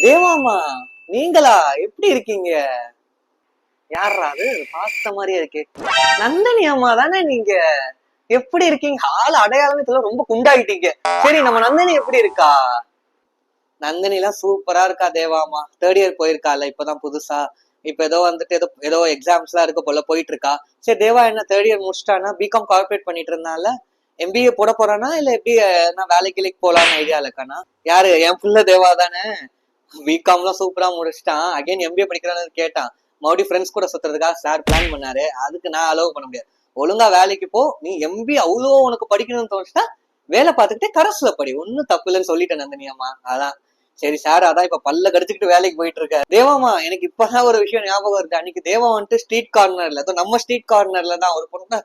தேவாமா, நீங்களா? எப்படி இருக்கீங்க? யாரா அது? பார்த்த மாதிரியே இருக்கு. நந்தினி அம்மா தானே நீங்க? எப்படி இருக்கீங்க? ஆள் அடையாளமே தெரியல, ரொம்ப குண்டாயிட்டீங்க. சரி, நம்ம நந்தினி எப்படி இருக்கா? நந்தினி எல்லாம் சூப்பரா இருக்கா தேவாமா. தேர்ட் இயர் போயிருக்கால இப்பதான் புதுசா. இப்ப ஏதோ வந்துட்டு ஏதோ ஏதோ எக்ஸாம்ஸ் எல்லாம் இருக்க போல போயிட்டு இருக்கா. சரி, தேவா என்ன தேர்ட் இயர் முடிச்சிட்டானா? பிகாம் கார்பரேட் பண்ணிட்டு இருந்தால எம்பிஏ போட போறானா இல்ல எப்படி? நான் வேலைக்கு போலான்னு ஐடியா இருக்கானா? யாரு? என் புள்ள தேவா தானே. பிகாம்லாம் சூப்பரா முடிச்சிட்டான். அகைன் எம்பிஏ படிக்கிறான்னு கேட்டான். மறுபடியும் ஃப்ரெண்ட்ஸ் கூட சுத்துறதுக்காக சார் பிளான் பண்ணாரு. அதுக்கு நான் அலோவ் பண்ண முடியாது. ஒழுங்கா வேலைக்கு போ. நீ எம்பி அவ்வளோ உனக்கு படிக்கணும்னு தோணுச்சுன்னா வேலை பார்த்துக்கிட்டே கரஸ்ல படி. ஒன்னும் தப்பு இல்லைன்னு சொல்லிட்டேன் நந்தினியம்மா. அதான் சரி சார், அதான் இப்ப பல்ல கடிச்சுக்கிட்டு வேலைக்கு போயிட்டு இருக்க. தேவாமா, எனக்கு இப்பதான் ஒரு விஷயம் ஞாபகம் இருக்கு. அன்னைக்கு தேவா வந்துட்டு ஸ்ட்ரீட் கார்னர்ல, நம்ம ஸ்ட்ரீட் கார்னர்ல தான் ஒரு பொண்ணு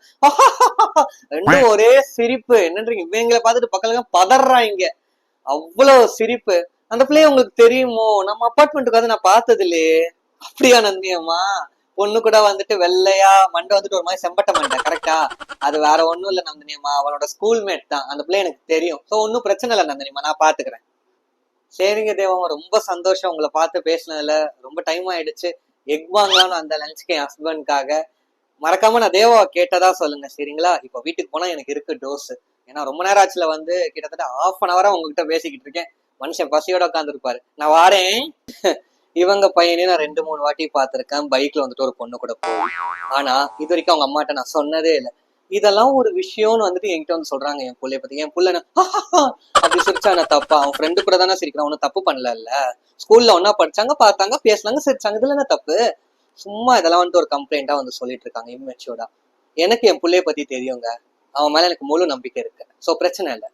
ரெண்டும் ஒரே சிரிப்பு. என்னன்றீங்க? இவங்களை பார்த்துட்டு பக்கத்துல பதறாங்க. அவ்வளவு சிரிப்பு. அந்த பிள்ளைய உங்களுக்கு தெரியுமோ? நம்ம அப்பார்ட்மெண்ட்டுக்கு வந்து நான் பார்த்தது இல்லையே. அப்படியா நந்தினியம்மா? பொண்ணு கூட வந்துட்டு வெள்ளையா மண்டை வந்துட்டு ஒரு மாதிரி செம்பட்ட மண்டை, கரெக்டா? அது வேற ஒண்ணும் இல்ல நந்தினியம்மா, அவளோட ஸ்கூல்மேட் தான். அந்த பிள்ளை எனக்கு தெரியும். சோ ஒன்னும் பிரச்சனை இல்லை நந்தினியம்மா, நான் பாத்துக்கிறேன். சரிங்க தேவம்மா, ரொம்ப சந்தோஷம் உங்களை பார்த்து பேசினதுல. ரொம்ப டைம் ஆயிடுச்சு. எக் வாங்கலாம்னு அந்த லஞ்சுக்கு என் ஹஸ்பண்ட்காக. மறக்காம நான் தேவாவை கேட்டதா சொல்லுங்க, சரிங்களா? இப்ப வீட்டுக்கு போனா எனக்கு இருக்கு டோஸ். ஏன்னா ரொம்ப நேரம் ஆச்சுல வந்து கிட்டத்தட்ட ½ உங்ககிட்ட பேசிக்கிட்டு இருக்கேன். மனுஷன் பசியோட உட்காந்துருப்பாரு. நான் வாரேன். இவங்க பையனே நான் 2-3 வாட்டி பார்த்திருக்கேன் பைக்ல வந்துட்டு ஒரு பொண்ணு கூட போகும். ஆனா இது வரைக்கும் அவங்க அம்மாட்ட நான் சொன்னதே இல்லை. இதெல்லாம் ஒரு விஷயம்னு வந்துட்டு என்கிட்ட வந்து சொல்றாங்க என் பிள்ளைய பத்தி. என் புள்ள அப்படி சிரிச்சா நான் தப்பா? அவன் ஃப்ரெண்டு கூட தானே சிரிக்கிறான், ஒன்னும் தப்பு பண்ணல. ஸ்கூல்ல ஒன்னா படிச்சாங்க, பார்த்தாங்க, பேசினாங்க, சிரிச்சாங்க. இதுல என்ன தப்பு? சும்மா இதெல்லாம் வந்துட்டு ஒரு கம்ப்ளைண்டா வந்து சொல்லிட்டு இருக்காங்க இம்மெச்சூர்டா. எனக்கு என் பிள்ளைய பத்தி தெரியுங்க. அவன் மேல எனக்கு முழு நம்பிக்கை இருக்கு. சோ பிரச்சனை இல்லை.